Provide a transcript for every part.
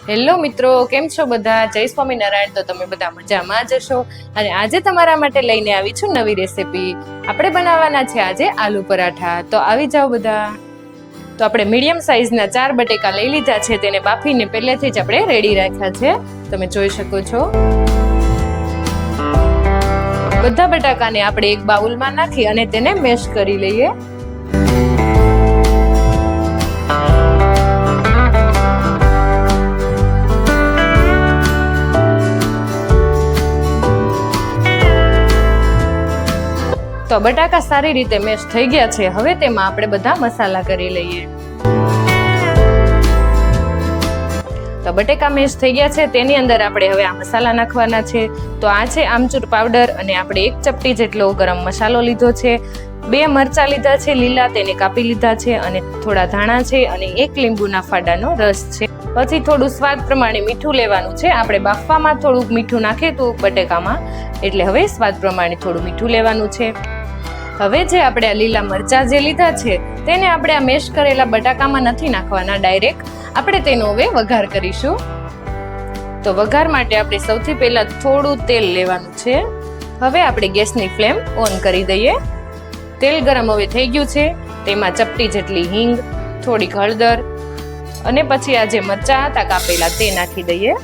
Hello મિત્રો, કેમ છો બધા? જય સ્વામિનારાયણ. તો તમે બધા મજામાં જ હશો અને આજે તમારા માટે લઈને આવી છું નવી રેસીપી. આપણે બનાવવાના છે આજે આલુ પરાઠા. તો આવી જાઓ બધા. તો આપણે મીડિયમ સાઈઝના 4 બટેકા લઈ લીધા છે, તેને બાફીને પહેલેથી જ આપણે રેડી રાખ્યા છે, તમે જોઈ શકો છો. બધા બટાકાને આપણે એક બાઉલમાં નાખી અને તેને મેશ કરી લઈએ. તો બટાકા સારી રીતે મેશ થઈ ગયા છે. હવે તેમાં આપણે બધા મસાલા કરી લઈએ. તો બટેકા મેશ થઈ ગયા છે, તેની અંદર આપણે હવે આ મસાલા નાખવાના છે. તો આ છે આમચૂર પાવડર અને આપણે 1 ચપટી જેટલો ગરમ મસાલો લીધો છે. 2 મરચાં લીધા છે લીલા, તેને કાપી લીધા છે અને થોડા ધાણા છે અને 1 લીંબુના ફાડાનો રસ છે. પછી થોડું સ્વાદ પ્રમાણે મીઠું લેવાનું છે. આપણે બાફવામાં થોડુંક મીઠું નાખીએ તો બટેકામાં, એટલે હવે સ્વાદ પ્રમાણે થોડું મીઠું લેવાનું છે. હવે જે આપણે આ લીલા મરચાં જે લીધા છે તેને આપણે આ મેશ કરેલા બટાકામાં નથી નાખવાના, ડાયરેક્ટ આપણે તેનો હવે વઘાર કરીશું. તો વઘાર માટે આપણે સૌથી પહેલા થોડું તેલ લેવાનું છે. હવે આપણે ગેસની ફ્લેમ ઓન કરી દઈએ. તેલ ગરમ હવે થઈ ગયું છે, તેમાં ચપટી જેટલી હિંગ, થોડીક હળદર અને પછી આ જે મરચાં હતા કાપેલા તે નાખી દઈએ.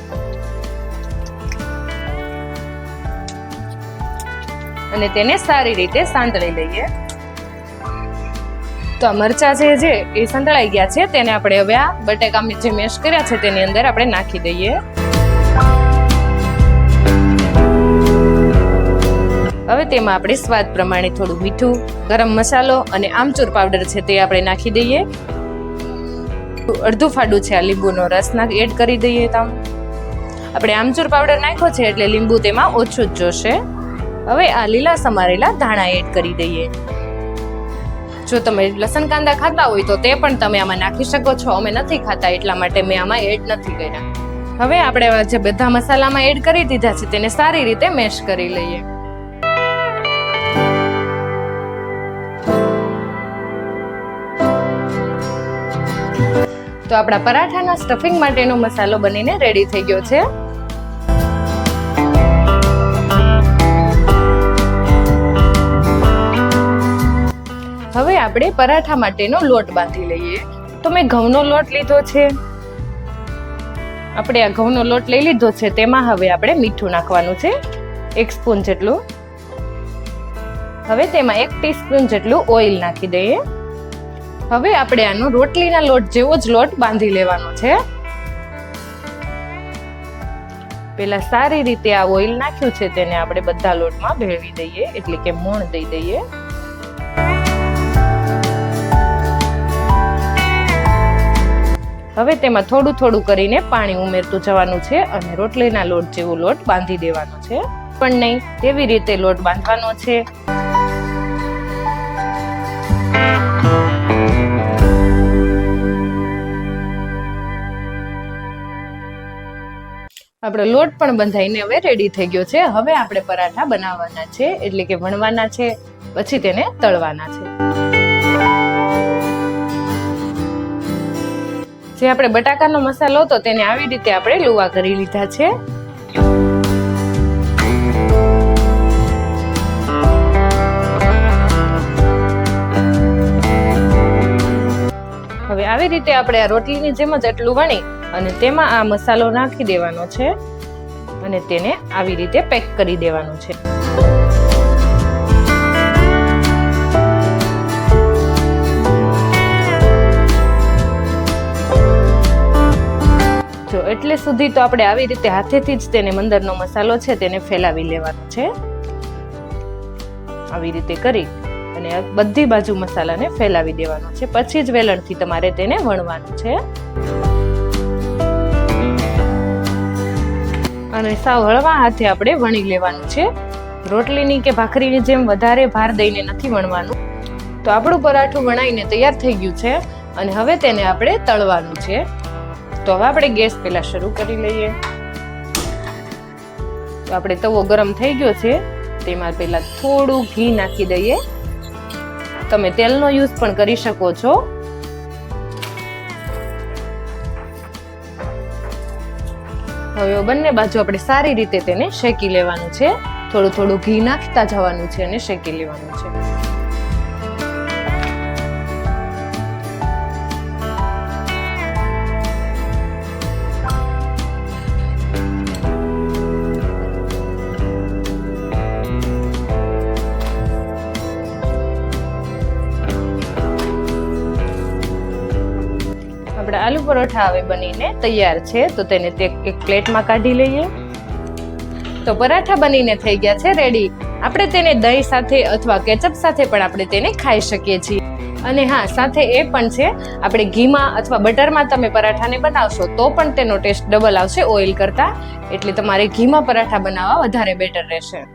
અને તેને સારી રીતે સાંતળી લઈએ. તો આ મરચાં છે એ સંતળાઈ ગયા છે, તેને આપણે હવે આ બટેકા જે મેશ કર્યા છે તેની અંદર આપણે નાખી દઈએ. હવે તેમાં આપણે સ્વાદ પ્રમાણે થોડું મીઠું, ગરમ મસાલો અને આમચૂર પાવડર છે તે આપણે નાખી દઈએ. અડધું ફાડું છે આ લીંબુનો રસ એડ કરી દઈએ. આપણે આમચૂર પાવડર નાખ્યો છે એટલે લીંબુ તેમાં ઓછું જ જોશે. હવે આ લીલા સમારેલા ધાણા એડ કરી દઈએ. જો તમે લસણ કાંદા ખાતા હોય તો તે પણ તમે આમાં નાખી શકો છો. અમે નથી ખાતા એટલા માટે મેં આમાં એડ નથી કર્યા. હવે આપણે જે બધા મસાલામાં એડ કરી દીધા છે તેને સારી રીતે મેશ કરી લઈએ. તો આપણા પરાઠાના સ્ટફિંગ માટેનો મસાલો બનીને રેડી થઈ ગયો છે. હવે આપણે પરાઠા માટેનો લોટ બાંધી લઈએ. તો મેં ઘઉંનો લોટ લીધો છે. આપણે આ ઘઉંનો લોટ લઈ લીધો છે, તેમાં હવે આપણે મીઠું નાખવાનું છે, 1 સ્પૂન જેટલું. હવે તેમાં 1 ટીસ્પૂન જેટલું ઓઇલ નાખી દઈએ. હવે આપણે આનો રોટલીના લોટ જેવો જ લોટ બાંધી લેવાનો છે. પેલા સારી રીતે આ ઓઇલ નાખ્યું છે તેને આપણે બધા લોટમાં ભેળવી દઈએ, એટલે કે મોણ દઈ દઈએ. હવે તેમાં થોડું થોડું કરીને પાણી ઉમેરતું જવાનું છે અને રોટલીના લોટ જેવો લોટ બાંધી દેવાનો છે. પણ નહીં, તેવી રીતે લોટ બાંધવાનો છે. આપણો લોટ પણ બંધાઈને હવે રેડી થઈ ગયો છે. હવે આપણે પરાઠા બનાવવાના છે, એટલે કે વણવાના છે, પછી તેને તળવાના છે. જે આપણે બટાકાનો મસાલો હતો તેને આવી રીતે આપણે લુવા કરી લીધા છે. હવે આવી રીતે આપણે આ રોટલીની જેમ જ એટલું વણી અને તેમાં આ મસાલો નાખી દેવાનો છે અને તેને આવી રીતે પેક કરી દેવાનું છે. જો એટલે સુધી તો આપણે આવી રીતે હાથેથી જ તેને અંદરનો મસાલો છે તેને ફેલાવી લેવાનો છે. આવી રીતે કરી અને બધી બાજુ મસાલાને ફેલાવી દેવાનો છે. પછી જ વેલણથી તમારે તેને વણવાનું છે. અને સાવ હળવા હાથે આપણે વણી લેવાનું છે. રોટલીની કે ભાખરીની જેમ વધારે ભાર દઈને નથી વણવાનું. તો આપણું પરાઠું વણાઈને તૈયાર થઈ ગયું છે અને હવે તેને આપણે તળવાનું છે. તો હવે આપણે ગેસ પહેલા શરૂ કરી લઈએ. તો આપણે તવો ગરમ થઈ ગયો છે, તેમાં પહેલા થોડું ઘી નાખી દઈએ. તમે તેલનો યુઝ પણ કરી શકો છો. હવે બંને બાજુ આપણે સારી રીતે તેને શેકી લેવાનું છે. થોડું થોડું ઘી નાખતા જવાનું છે અને શેકી લેવાનું છે. આપણા આલુ પરોઠા હવે બનીને તૈયાર છે, તો તેને એક પ્લેટમાં કાઢી લઈએ. તો પરાઠા બનીને થઈ ગયા છે રેડી. આપણે તેને દહીં સાથે અથવા કેચઅપ સાથે પણ આપણે તેને ખાઈ શકીએ છીએ. અને હા, સાથે એ પણ છે, આપણે ઘીમાં અથવા બટરમાં તમે પરાઠાને બનાવશો તો પણ તેનો ટેસ્ટ ડબલ આવશે ઓઇલ કરતા. એટલે તમારે ઘીમાં પરાઠા બનાવવા વધારે બેટર રહેશે.